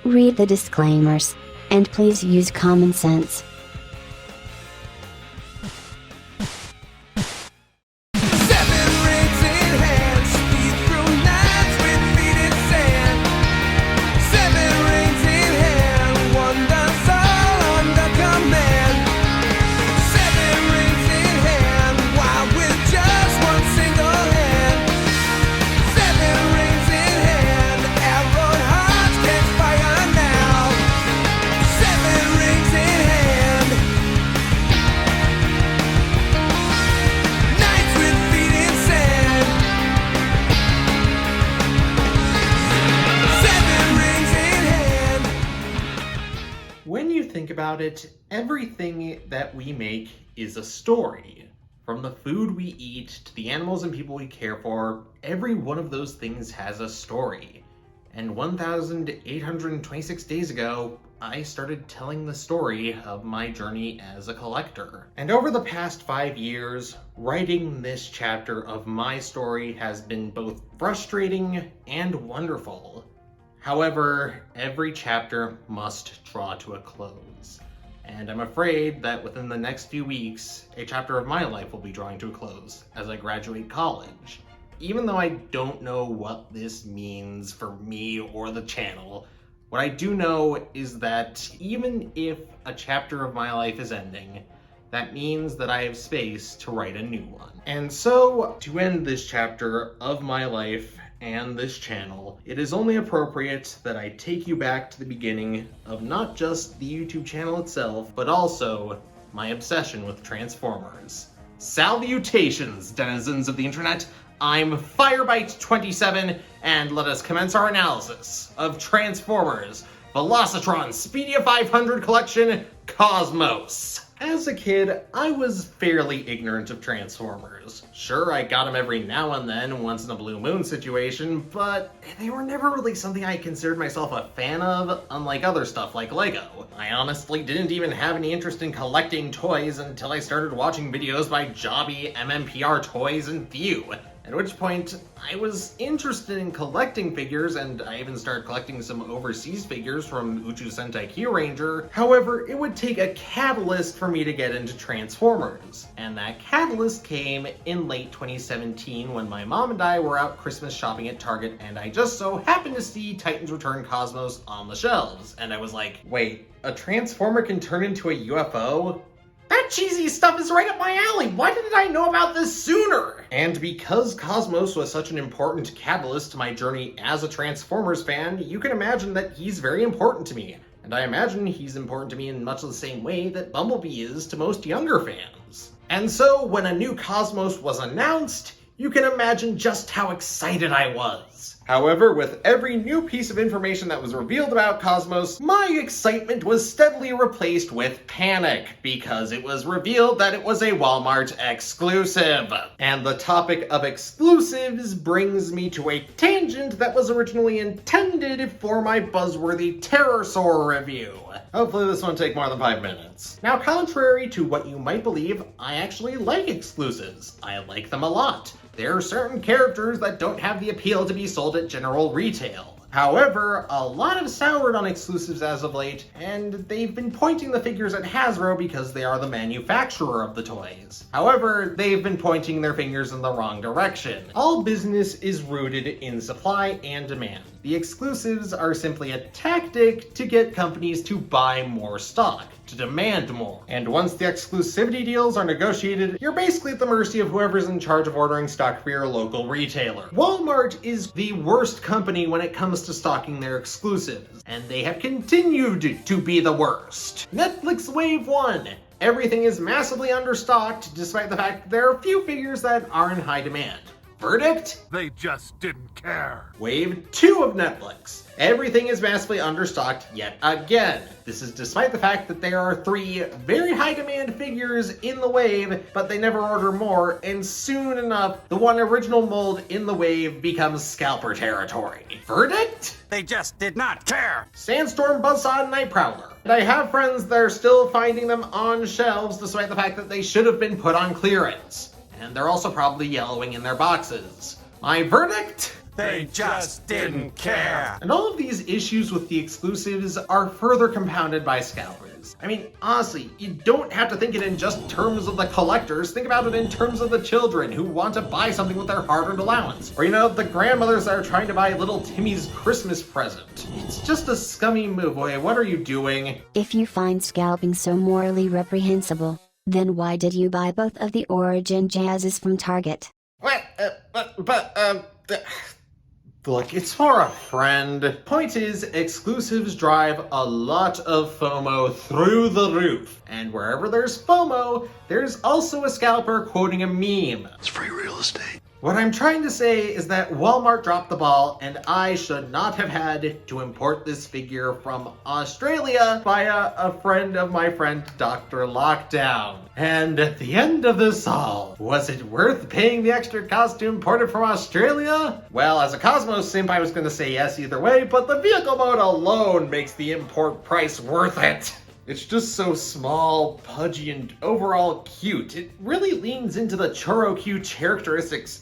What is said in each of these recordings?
Read the disclaimers, and please use common sense. When you think about it, everything that we make is a story. From the food we eat to the animals and people we care for, every one of those things has a story. And 1,826 days ago, I started telling the story of my journey as a collector. And over the past 5 years, writing this chapter of my story has been both frustrating and wonderful. However, every chapter must draw to a close. And I'm afraid that within the next few weeks, a chapter of my life will be drawing to a close as I graduate college. Even though I don't know what this means for me or the channel, what I do know is that even if a chapter of my life is ending, that means that I have space to write a new one. And so, to end this chapter of my life and this channel, it is only appropriate that I take you back to the beginning of not just the YouTube channel itself, but also my obsession with Transformers. Salutations, denizens of the internet! I'm Firebite27, and let us commence our analysis of Transformers Velocitron Speedia 500 Collection Cosmos. As a kid, I was fairly ignorant of Transformers. Sure, I got them every now and then, once in a blue moon situation, but they were never really something I considered myself a fan of, unlike other stuff like Lego. I honestly didn't even have any interest in collecting toys until I started watching videos by Jobby, MMPR Toys, and Few. At which point, I was interested in collecting figures, and I even started collecting some overseas figures from Uchu Sentai Kyuranger. However, it would take a catalyst for me to get into Transformers. And that catalyst came in late 2017 when my mom and I were out Christmas shopping at Target, and I just so happened to see Titans Return Cosmos on the shelves. And I was like, wait, a Transformer can turn into a UFO? That cheesy stuff is right up my alley! Why didn't I know about this sooner? And because Cosmos was such an important catalyst to my journey as a Transformers fan, you can imagine that he's very important to me. And I imagine he's important to me in much the same way that Bumblebee is to most younger fans. And so, when a new Cosmos was announced, you can imagine just how excited I was. However, with every new piece of information that was revealed about Cosmos, my excitement was steadily replaced with panic, because it was revealed that it was a Walmart exclusive. And the topic of exclusives brings me to a tangent that was originally intended for my buzzworthy Pterosaur review. Hopefully this won't take more than 5 minutes. Now, contrary to what you might believe, I actually like exclusives. I like them a lot. There are certain characters that don't have the appeal to be sold at general retail. However, a lot have soured on exclusives as of late, and they've been pointing the figures at Hasbro because they are the manufacturer of the toys. However, they've been pointing their fingers in the wrong direction. All business is rooted in supply and demand. The exclusives are simply a tactic to get companies to buy more stock, to demand more. And once the exclusivity deals are negotiated, you're basically at the mercy of whoever's in charge of ordering stock for your local retailer. Walmart is the worst company when it comes to stocking their exclusives, and they have continued to be the worst. Netflix Wave 1. Everything is massively understocked, despite the fact that there are a few figures that are in high demand. Verdict? They just didn't care. Wave 2 of Netflix. Everything is massively understocked yet again. This is despite the fact that there are 3 very high demand figures in the wave, but they never order more, and soon enough, the one original mold in the wave becomes scalper territory. Verdict? They just did not care. Sandstorm, Buzzsaw, and Nightprowler. And I have friends that are still finding them on shelves despite the fact that they should have been put on clearance. And they're also probably yellowing in their boxes. My verdict? They just didn't care. And all of these issues with the exclusives are further compounded by scalpers. I mean, honestly, you don't have to think it in just terms of the collectors. Think about it in terms of the children who want to buy something with their hard-earned allowance. Or, the grandmothers that are trying to buy little Timmy's Christmas present. It's just a scummy move. Wait, what are you doing? If you find scalping so morally reprehensible, then why did you buy both of the Origin Jazzes from Target? What? Look, it's for a friend. Point is, exclusives drive a lot of FOMO through the roof. And wherever there's FOMO, there's also a scalper quoting a meme. It's free real estate. What I'm trying to say is that Walmart dropped the ball, and I should not have had to import this figure from Australia via a friend of my friend, Dr. Lockdown. And at the end of this all, was it worth paying the extra cost to import it from Australia? Well, as a Cosmos simp, I was going to say yes either way, but the vehicle mode alone makes the import price worth it. It's just so small, pudgy, and overall cute. It really leans into the churro cute characteristics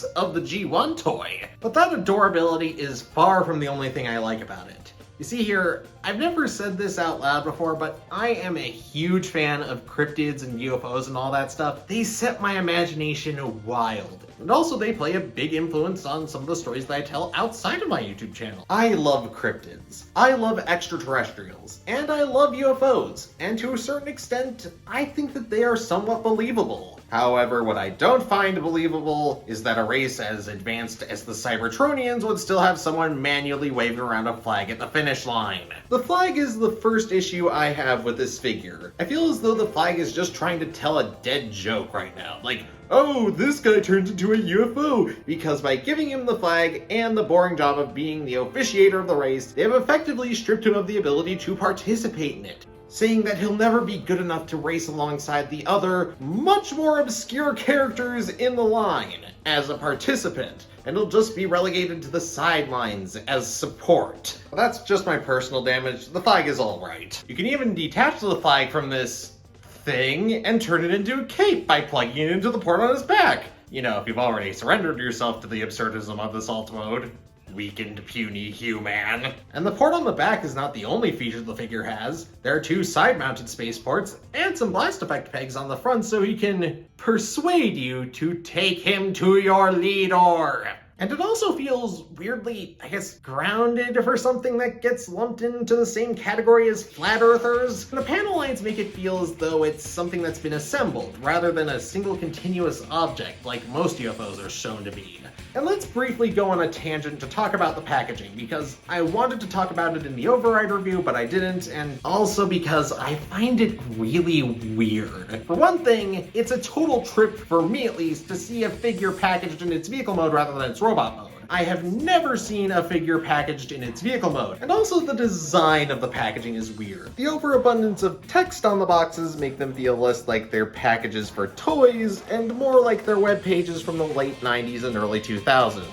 of the G1 toy. But that adorability is far from the only thing I like about it. You see here, I've never said this out loud before, but I am a huge fan of cryptids and UFOs and all that stuff. They set my imagination wild. And also they play a big influence on some of the stories that I tell outside of my YouTube channel. I love cryptids, I love extraterrestrials, and I love UFOs. And to a certain extent, I think that they are somewhat believable. However, what I don't find believable is that a race as advanced as the Cybertronians would still have someone manually waving around a flag at the finish line. The flag is the first issue I have with this figure. I feel as though the flag is just trying to tell a dead joke right now. Like, oh, this guy turns into a UFO, because by giving him the flag and the boring job of being the officiator of the race, they have effectively stripped him of the ability to participate in it, saying that he'll never be good enough to race alongside the other, much more obscure characters in the line as a participant, and he'll just be relegated to the sidelines as support. Well, that's just my personal damage. The flag is alright. You can even detach the flag from this thing and turn it into a cape by plugging it into the port on his back. If you've already surrendered yourself to the absurdism of this alt mode. Weakened, puny human. And the port on the back is not the only feature the figure has. There are 2 side-mounted spaceports and some blast effect pegs on the front so he can persuade you to take him to your leader. And it also feels weirdly, grounded for something that gets lumped into the same category as flat earthers. And the panel lines make it feel as though it's something that's been assembled, rather than a single continuous object like most UFOs are shown to be. And let's briefly go on a tangent to talk about the packaging, because I wanted to talk about it in the Override review, but I didn't, and also because I find it really weird. For one thing, it's a total trip, for me at least, to see a figure packaged in its vehicle mode rather than its robot mode. I have never seen a figure packaged in its vehicle mode, and also the design of the packaging is weird. The overabundance of text on the boxes make them feel less like they're packages for toys, and more like they're web pages from the late 90s and early 2000s.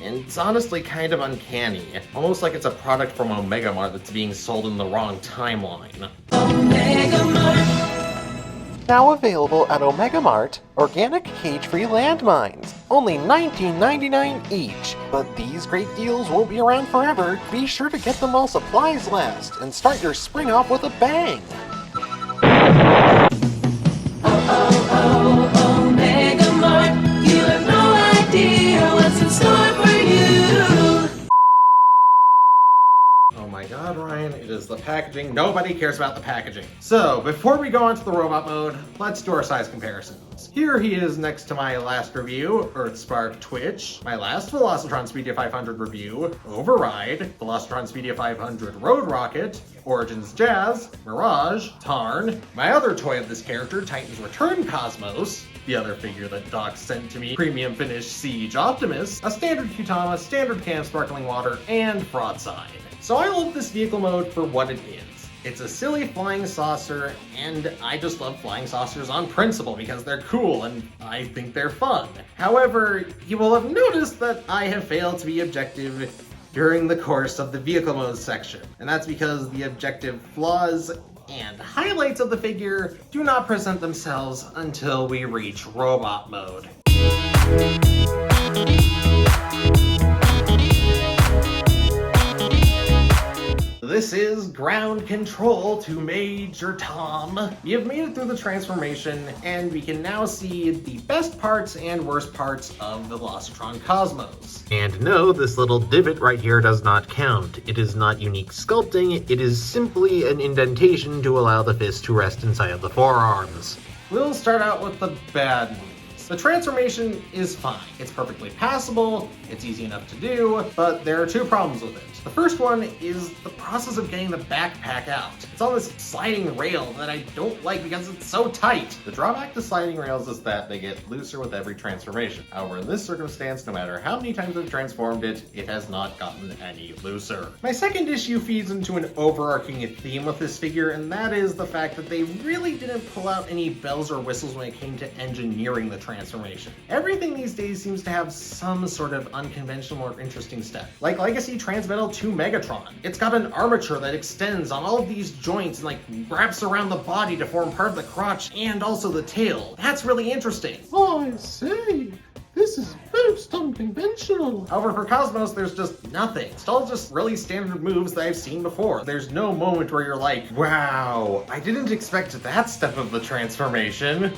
And it's honestly kind of uncanny, almost like it's a product from Omega Mart that's being sold in the wrong timeline. Omega Mart. Now available at Omega Mart, organic cage-free landmines. Only $19.99 each. But these great deals won't be around forever. Be sure to get them while supplies last, and start your spring off with a bang. Omega Mart. You have no idea what's in store for you. Oh my god, Ryan, it is the packaging. Nobody cares about the packaging. So, before we go on to the robot mode, let's do our size comparisons. Here he is next to my last review, Earthspark Twitch, my last Velocitron Speedia 500 review, Override, Velocitron Speedia 500 Road Rocket, Origins Jazz, Mirage, Tarn, my other toy of this character, Titan's Return Cosmos, the other figure that Doc sent to me, Premium Finish Siege Optimus, a standard Futama, standard Cam Sparkling Water, and Broadside. So I love this vehicle mode for what it is. It's a silly flying saucer, and I just love flying saucers on principle because they're cool and I think they're fun. However, you will have noticed that I have failed to be objective during the course of the vehicle mode section, and that's because the objective flaws and highlights of the figure do not present themselves until we reach robot mode. this is ground control to Major Tom. We have made it through the transformation, and we can now see the best parts and worst parts of the Velocitron Cosmos. And no, this little divot right here does not count. It is not unique sculpting, it is simply an indentation to allow the fist to rest inside of the forearms. We'll start out with the bad news. The transformation is fine. It's perfectly passable, it's easy enough to do, but there are two problems with it. The first one is the process of getting the backpack out. It's on this sliding rail that I don't like because it's so tight. The drawback to sliding rails is that they get looser with every transformation. However, in this circumstance, no matter how many times I've transformed it, it has not gotten any looser. My second issue feeds into an overarching theme with this figure, and that is the fact that they really didn't pull out any bells or whistles when it came to engineering the transformation. Everything these days seems to have some sort of unconventional or interesting step. Like Legacy Transmetal 2 Megatron. It's got an armature that extends on all of these joints and like wraps around the body to form part of the crotch and also the tail. That's really interesting. Oh, I see. This is most unconventional. However, for Cosmos, there's just nothing. It's all just really standard moves that I've seen before. There's no moment where you're like, wow, I didn't expect that step of the transformation.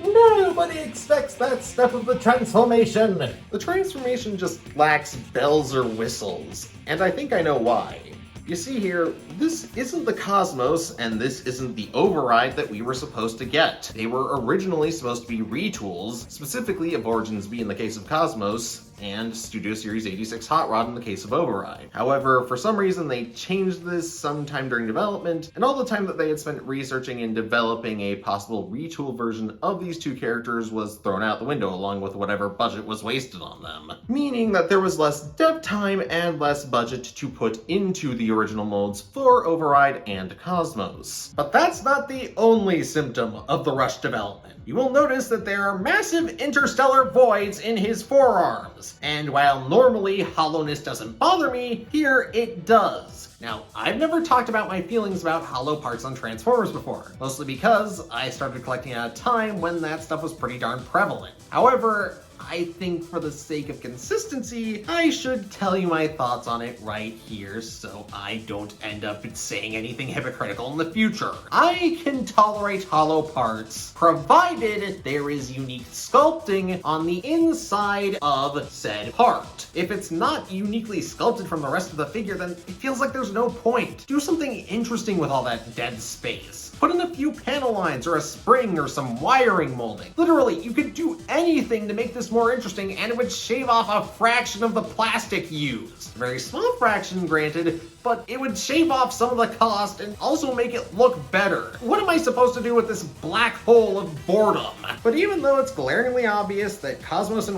Nobody expects that step of the transformation. The transformation just lacks bells or whistles, and I think I know why. You see here, this isn't the Cosmos, and this isn't the Override that we were supposed to get. They were originally supposed to be retools, specifically of Origins B in the case of Cosmos, and Studio Series 86 Hot Rod in the case of Override. However, for some reason they changed this sometime during development, and all the time that they had spent researching and developing a possible retool version of these two characters was thrown out the window along with whatever budget was wasted on them. Meaning that there was less dev time and less budget to put into the original molds for Override and Cosmos. But that's not the only symptom of the rushed development. You will notice that there are massive interstellar voids in his forearms. And while normally hollowness doesn't bother me, here it does. Now, I've never talked about my feelings about hollow parts on Transformers before, mostly because I started collecting at a time when that stuff was pretty darn prevalent. However, I think for the sake of consistency, I should tell you my thoughts on it right here so I don't end up saying anything hypocritical in the future. I can tolerate hollow parts, provided there is unique sculpting on the inside of said part. If it's not uniquely sculpted from the rest of the figure, then it feels like there's no point. Do something interesting with all that dead space. Put in a few panel lines or a spring or some wiring molding. Literally, you could do anything to make this more interesting and it would shave off a fraction of the plastic used. A very small fraction, granted, but it would shave off some of the cost and also make it look better. What am I supposed to do with this black hole of boredom? But even though it's glaringly obvious that Cosmos and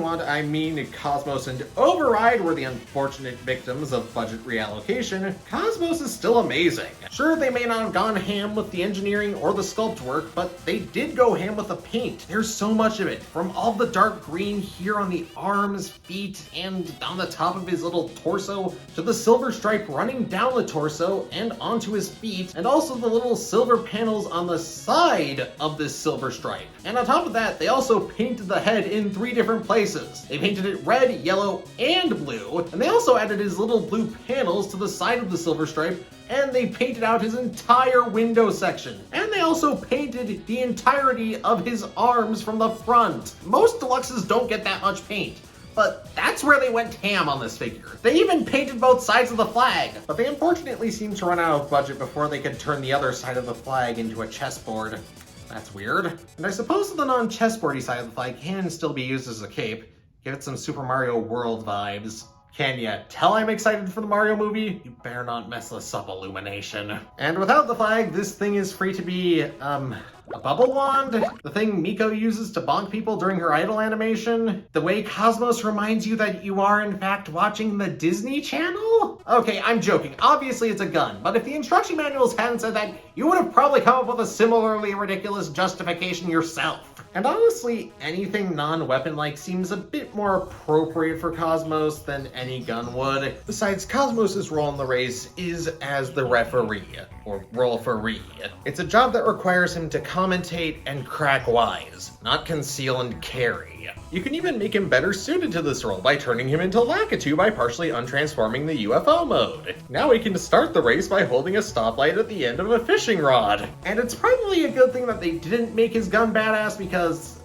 Cosmos and Override were the unfortunate victims of budget reallocation, Cosmos is still amazing. Sure, they may not have gone ham with the engineering or the sculpt work, but they did go ham with the paint. There's so much of it, from all the dark green here on the arms, feet, and on the top of his little torso, to the silver stripe running down the torso and onto his feet, and also the little silver panels on the side of this silver stripe. And on top of that, they also painted the head in 3 different places. They painted it red, yellow, and blue, and they also added his little blue panels to the side of the silver stripe, and they painted out his entire window section. And they also painted the entirety of his arms from the front. Most deluxes don't get that much paint, but that's where they went ham on this figure. They even painted both sides of the flag, but they unfortunately seemed to run out of budget before they could turn the other side of the flag into a chessboard. That's weird. And I suppose the non-chessboardy side of the flag can still be used as a cape. Give it some Super Mario World vibes. Can ya tell I'm excited for the Mario movie? You better not mess this up, Illumination. And without the flag, this thing is free to be, a bubble wand? The thing Miko uses to bonk people during her idol animation? The way Cosmos reminds you that you are in fact watching the Disney Channel? Okay, I'm joking. Obviously it's a gun, but if the instruction manuals hadn't said that, you would have probably come up with a similarly ridiculous justification yourself. And honestly, anything non-weapon-like seems a bit more appropriate for Cosmos than any gun would. Besides, Cosmos' role in the race is as the referee, or roll-for-ree. It's a job that requires him to commentate and crack wise, not conceal and carry. You can even make him better suited to this role by turning him into Lakitu by partially untransforming the UFO mode. Now he can start the race by holding a stoplight at the end of a fishing rod. And it's probably a good thing that they didn't make his gun badass because,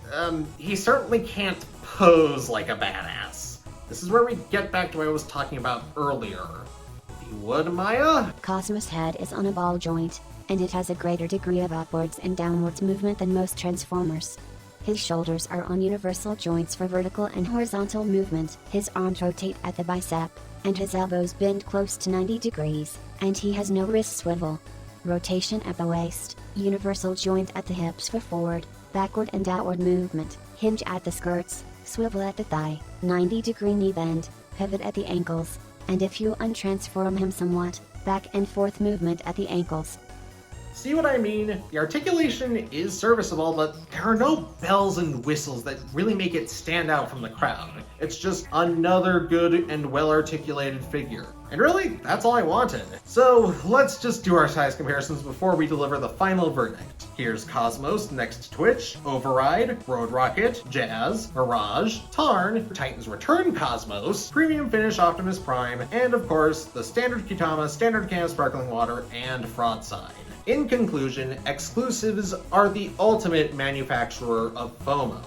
he certainly can't pose like a badass. This is where we get back to what I was talking about earlier. If you would, Maya? Cosmos' head is on a ball joint, and it has a greater degree of upwards and downwards movement than most Transformers. His shoulders are on universal joints for vertical and horizontal movement, his arms rotate at the bicep, and his elbows bend close to 90 degrees, and he has no wrist swivel. Rotation at the waist, universal joint at the hips for forward, backward and outward movement, hinge at the skirts, swivel at the thigh, 90-degree knee bend, pivot at the ankles, and if you untransform him somewhat, back and forth movement at the ankles. See what I mean? The articulation is serviceable, but there are no bells and whistles that really make it stand out from the crowd. It's just another good and well-articulated figure. And really, that's all I wanted. So let's just do our size comparisons before we deliver the final verdict. Here's Cosmos next to Twitch, Override, Road Rocket, Jazz, Mirage, Tarn, Titan's Return Cosmos, Premium Finish Optimus Prime, and of course, the Standard Kitama, Standard Can Sparkling Water, and Frodside. In conclusion, exclusives are the ultimate manufacturer of FOMO.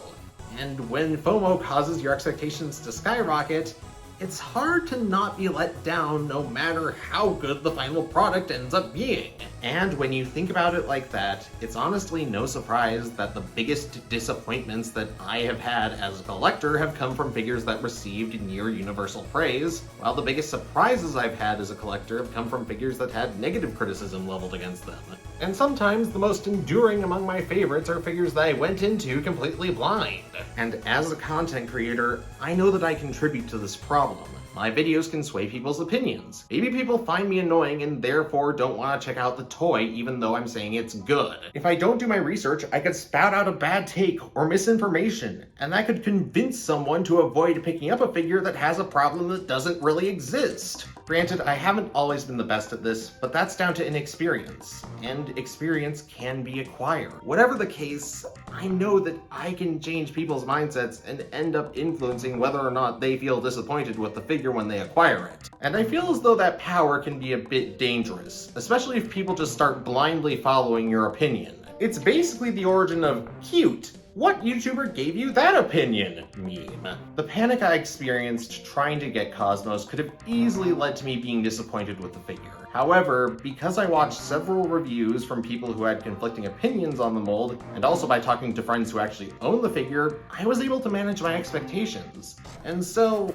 And when FOMO causes your expectations to skyrocket, it's hard to not be let down no matter how good the final product ends up being. And when you think about it like that, it's honestly no surprise that the biggest disappointments that I have had as a collector have come from figures that received near universal praise, while the biggest surprises I've had as a collector have come from figures that had negative criticism leveled against them. And sometimes the most enduring among my favorites are figures that I went into completely blind. And as a content creator, I know that I contribute to this problem. My videos can sway people's opinions. Maybe people find me annoying and therefore don't want to check out the toy even though I'm saying it's good. If I don't do my research, I could spout out a bad take or misinformation, and that could convince someone to avoid picking up a figure that has a problem that doesn't really exist. Granted, I haven't always been the best at this, but that's down to inexperience, and experience can be acquired. Whatever the case, I know that I can change people's mindsets and end up influencing whether or not they feel disappointed with the figure when they acquire it. And I feel as though that power can be a bit dangerous, especially if people just start blindly following your opinion. It's basically the origin of cute. What YouTuber gave you that opinion? Meme. The panic I experienced trying to get Cosmos could have easily led to me being disappointed with the figure. However, because I watched several reviews from people who had conflicting opinions on the mold, and also by talking to friends who actually own the figure, I was able to manage my expectations. And so,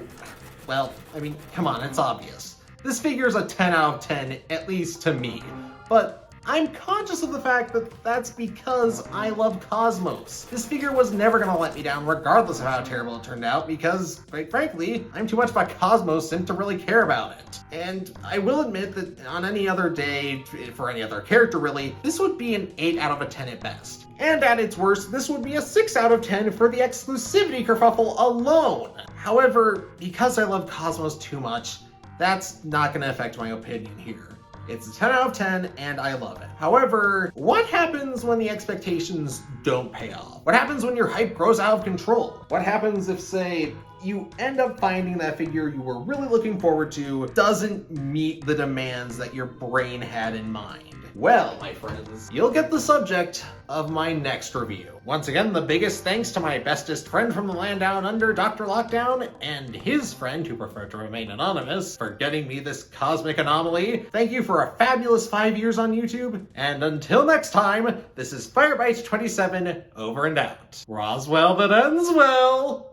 well, I mean, come on, it's obvious. This figure is a 10 out of 10, at least to me. But I'm conscious of the fact that that's because I love Cosmos. This figure was never gonna let me down regardless of how terrible it turned out because, quite frankly, I'm too much of a Cosmos simp to really care about it. And I will admit that on any other day, for any other character really, this would be an 8 out of a 10 at best. And at its worst, this would be a 6 out of 10 for the exclusivity kerfuffle alone. However, because I love Cosmos too much, that's not gonna affect my opinion here. It's a 10 out of 10, and I love it. However, what happens when the expectations don't pay off? What happens when your hype grows out of control? What happens if, say, you end up finding that figure you were really looking forward to doesn't meet the demands that your brain had in mind? Well, my friends, you'll get the subject of my next review. Once again, the biggest thanks to my bestest friend from the land down under, Dr. Lockdown, and his friend, who preferred to remain anonymous, for getting me this cosmic anomaly. Thank you for a fabulous 5 years on YouTube, and until next time, this is Firebite27, over and out. Roswell that ends well!